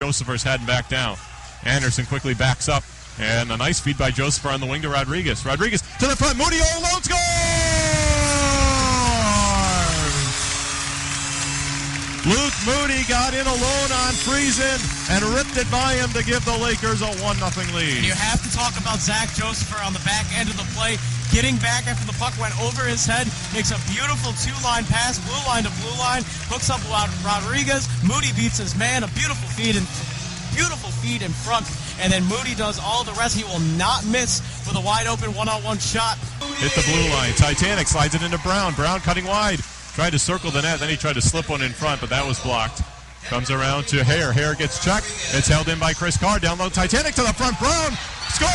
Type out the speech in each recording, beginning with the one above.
Josepher's heading back down. Anderson quickly backs up, and a nice feed by Josepher on the wing to Rodriguez. Rodriguez to the front, Moody all alone, scores! Luke Moody got in alone on Friesen and ripped it by him to give the Lakers a 1-0 lead. And you have to talk about Zach Josepher on the back end of the play, getting back after the puck went over his head, makes a beautiful two-line pass, blue line to blue line, hooks up Rodriguez. Moody beats his man, a beautiful feed in front, and then Moody does all the rest. He will not miss with a wide-open one-on-one shot. Hit the blue line. Titanic slides it into Brown. Brown cutting wide. Tried to circle the net, then he tried to slip one in front, but that was blocked. Comes around to Hare. Hare gets checked. It's held in by Chris Carr. Down low, Titanic to the front. Brown scores!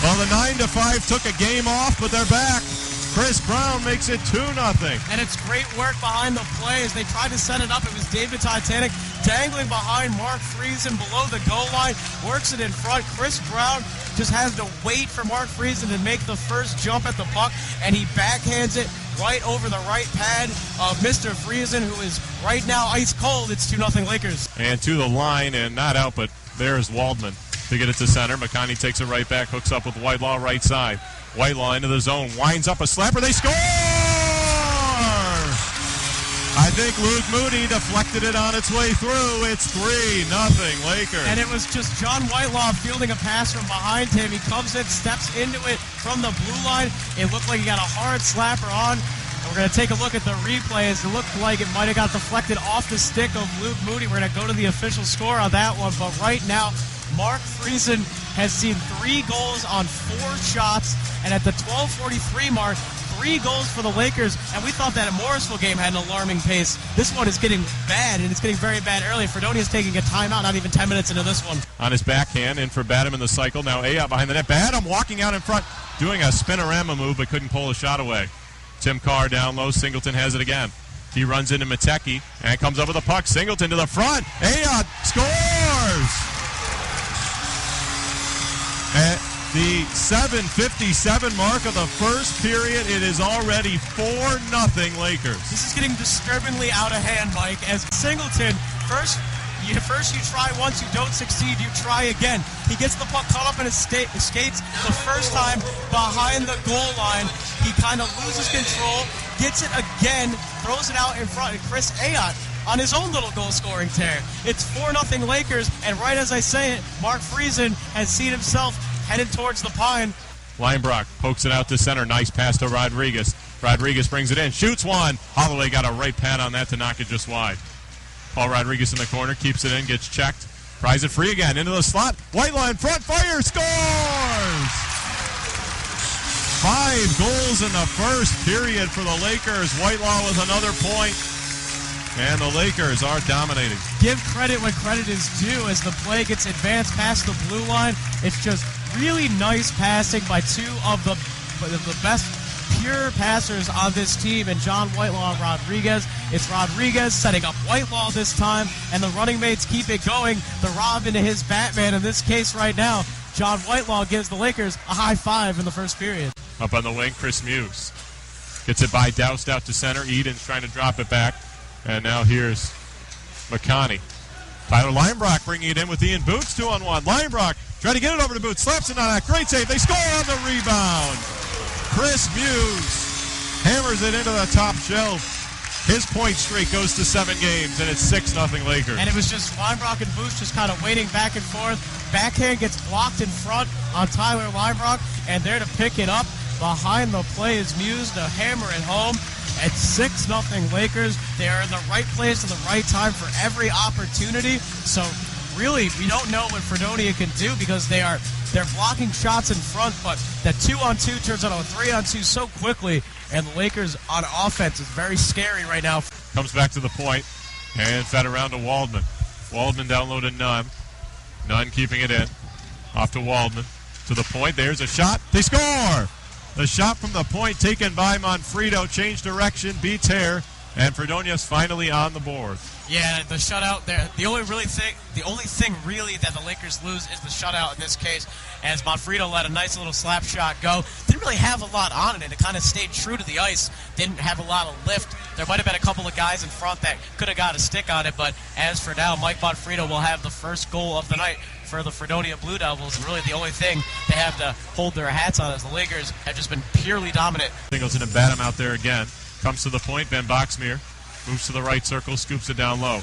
Well, the 9-5 took a game off, but they're back. Chris Brown makes it 2-0. And it's great work behind the play as they tried to set it up. It was David Titanic dangling behind Mark Friesen below the goal line, works it in front. Chris Brown just has to wait for Mark Friesen to make the first jump at the puck, and he backhands it right over the right pad of Mr. Friesen, who is right now ice cold. It's 2-0 Lakers. And to the line, and not out, but there's Waldman to get it to center. McConney takes it right back, hooks up with Whitelaw right side. Whitelaw into the zone, winds up a slapper, they score! I think Luke Moody deflected it on its way through. It's 3-0 Lakers. And it was just John Whitelaw fielding a pass from behind him. He comes in, steps into it from the blue line. It looked like he got a hard slapper on. And we're going to take a look at the replays. It looked like it might have got deflected off the stick of Luke Moody. We're going to go to the official score on that one. But right now, Mark Friesen has seen 3 goals on 4 shots, and at the 12:43 mark, 3 goals for the Lakers, and we thought that Morrisville game had an alarming pace. This one is getting bad, and it's getting very bad early. Fredonia is taking a timeout, not even 10 minutes into this one. On his backhand, in for Badham in the cycle. Now Ayotte behind the net. Badham walking out in front, doing a spinorama move, but couldn't pull a shot away. Tim Carr down low. Singleton has it again. He runs into Matecki and comes up with a puck. Singleton to the front. Ayotte scores! At the 7:57 mark of the first period, it is already 4-0 Lakers. This is getting disturbingly out of hand, Mike, as Singleton, first you try once, you don't succeed, you try again. He gets the puck caught up in his skates the first time behind the goal line. He kind of loses control, gets it again, throws it out in front, and Chris Ayotte on his own little goal-scoring tear. It's 4-0 Lakers, and right as I say it, Mark Friesen has seen himself headed towards the pine. Linebrock pokes it out to center. Nice pass to Rodriguez. Rodriguez brings it in, shoots one. Holloway got a right pad on that to knock it just wide. Paul Rodriguez in the corner, keeps it in, gets checked. Pries it free again, into the slot. Whitelaw in front, fire, scores! 5 goals in the first period for the Lakers. Whitelaw with another point. And the Lakers are dominating. Give credit when credit is due as the play gets advanced past the blue line. It's just really nice passing by 2 of the best pure passers on this team, and John Whitelaw and Rodriguez. It's Rodriguez setting up Whitelaw this time, and the running mates keep it going. The Robin to his Batman in this case right now. John Whitelaw gives the Lakers a high 5 in the first period. Up on the wing, Chris Muise gets it by Doused out to center. Eden's trying to drop it back. And now here's McConney. Tyler Linebrock bringing it in with Ian Boots, 2-on-1. Linebrock trying to get it over to Boots, slaps it on that. Great save. They score on the rebound. Chris Muise hammers it into the top shelf. His point streak goes to 7 games, and it's 6-0 Lakers. And it was just Linebrock and Boots just kind of waiting back and forth. Backhand gets blocked in front on Tyler Linebrock, and there to pick it up behind the play is Muise to hammer it home. At 6-0 Lakers, they are in the right place at the right time for every opportunity. So really, we don't know what Fredonia can do because they're blocking shots in front, but that 2-on-2 turns into a 3-on-2 so quickly, and the Lakers on offense is very scary right now. Comes back to the point and fed around to Waldman. Waldman down low to Nunn. Nunn keeping it in. Off to Waldman. To the point. There's a shot. They score! The shot from the point taken by Monfredo, changed direction, beats Hare, And Fredonia's finally on the board. Yeah, the shutout there. The only thing really that the Lakers lose is the shutout in this case, as Manfredo let a nice little slap shot go. Didn't really have a lot on it, and it kind of stayed true to the ice. Didn't have a lot of lift. There might have been a couple of guys in front that could have got a stick on it, but as for now, Mike Manfredo will have the first goal of the night for the Fredonia Blue Devils, and really the only thing they have to hold their hats on is the Lakers have just been purely dominant. Singleton and Batum out there again. Comes to the point, Ben Boxmeer moves to the right circle, scoops it down low.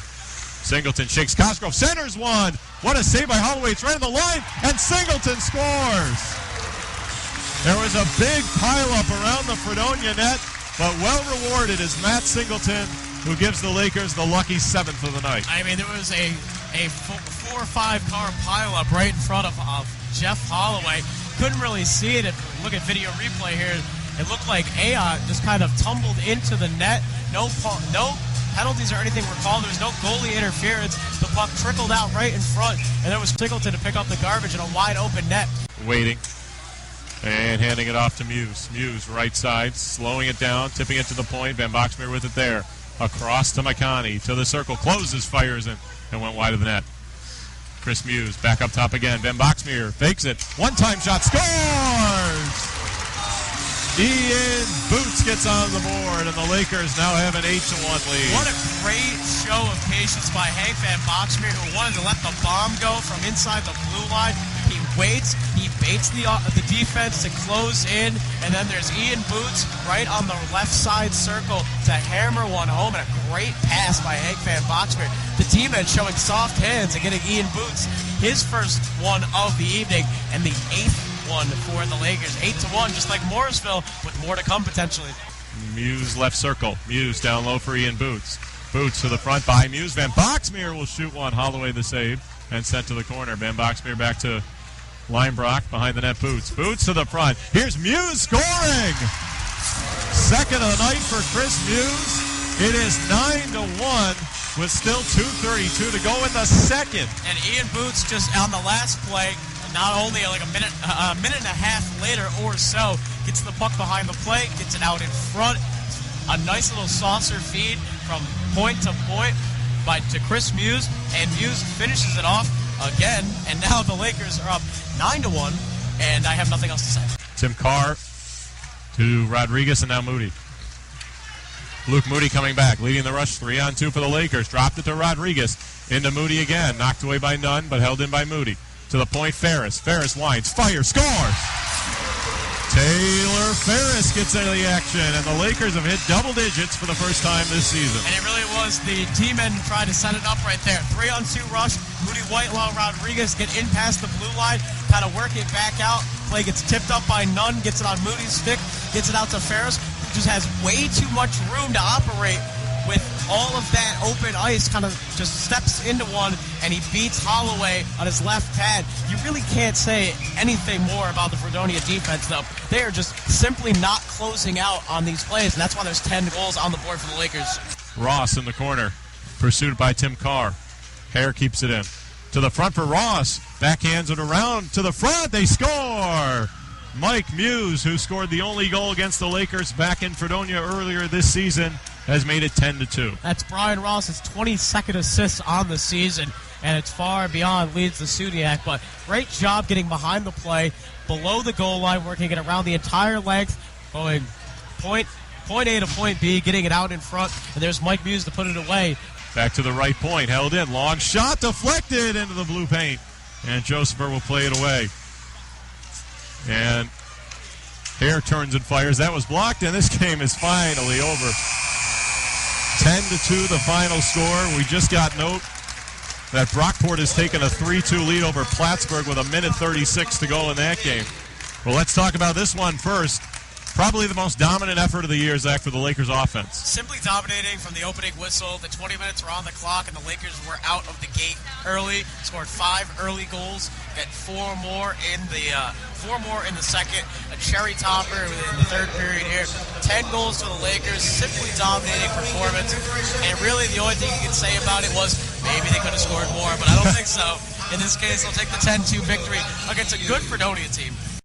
Singleton shakes Cosgrove, centers one. What a save by Holloway. It's right on the line, and Singleton scores. There was a big pileup around the Fredonia net, but well rewarded is Matt Singleton, who gives the Lakers the lucky 7th of the night. I mean, there was a 4 or 5 car pileup right in front of Jeff Holloway. Couldn't really see it. If you look at video replay here, it looked like Ayotte just kind of tumbled into the net. No penalties or anything were called. There was no goalie interference. The puck trickled out right in front, and there was Singleton to pick up the garbage in a wide open net. Waiting and handing it off to Muise. Muise, right side, slowing it down, tipping it to the point. Van Boxmeer with it there. Across to McConney, to the circle, closes, fires, and went wide of the net. Chris Muise back up top again. Van Boxmeer fakes it. One-time shot, scores! Ian Boots gets on the board, and the Lakers now have an 8-1 lead. What a great show of patience by Hank Van Boxmeer, who wanted to let the bomb go from inside the blue line. He waits, he baits the defense to close in, and then there's Ian Boots right on the left side circle to hammer one home, and a great pass by Hank Van Boxmeer. The D-men showing soft hands and getting Ian Boots his first one of the evening, and the 8th one for the Lakers. 8-1, just like Morrisville, with more to come potentially. Muise left circle. Muise down low for Ian Boots. Boots to the front by Muise. Van Boxmeer will shoot one. Holloway the save and sent to the corner. Van Boxmeer back to Linebrock behind the net. Boots. Boots to the front. Here's Muise scoring! Second of the night for Chris Muise. It is 9-1 with still 2:32 to go in the second. And Ian Boots just on the last play, not only like a minute and a half later or so, gets the puck behind the plate, gets it out in front. A nice little saucer feed from point to point to Chris Muise, and Muise finishes it off again, and now the Lakers are up 9-1, and I have nothing else to say. Tim Carr to Rodriguez, and now Moody. Luke Moody coming back, leading the rush, 3-on-2 for the Lakers. Dropped it to Rodriguez, into Moody again, knocked away by Nunn, but held in by Moody. To the point, Ferris. Ferris winds, fires, scores! Taylor Ferris gets into the action, and the Lakers have hit double digits for the first time this season. And it really was the T-men trying to set it up right there. 3-on-2 rush. Moody, Whitelaw, Rodriguez get in past the blue line, kind of work it back out. Play gets tipped up by Nunn, gets it on Moody's stick, gets it out to Ferris, who just has way too much room to operate with all of that open ice. Kind of just steps into one, and he beats Holloway on his left pad. You really can't say anything more about the Fredonia defense, though. They are just simply not closing out on these plays, and that's why there's 10 goals on the board for the Lakers. Ross in the corner, pursued by Tim Carr. Hare keeps it in. To the front for Ross. Backhands it around to the front. They score! Mike Muise, who scored the only goal against the Lakers back in Fredonia earlier this season, has made it 10-2. That's Brian Ross's 22nd assist on the season, and it's far beyond leads the Suniac, but great job getting behind the play, below the goal line, working it around the entire length, going point A to point B, getting it out in front, and there's Mike Muise to put it away. Back to the right point, held in, long shot, deflected into the blue paint, and Josepher will play it away. And Hare turns and fires. That was blocked, and this game is finally over. 10-2 the final score. We just got note that Brockport has taken a 3-2 lead over Plattsburgh with 1:36 to go in that game. Well, let's talk about this one first. Probably the most dominant effort of the year, Zach, for the Lakers offense. Simply dominating from the opening whistle. The 20 minutes were on the clock, and the Lakers were out of the gate early. Scored 5 early goals. Got 4 more in the second. A cherry topper in the third period here. 10 goals for the Lakers. Simply dominating performance. And really, the only thing you can say about it was maybe they could have scored more, but I don't think so. In this case, they'll take the 10-2 victory against a good Fredonia team.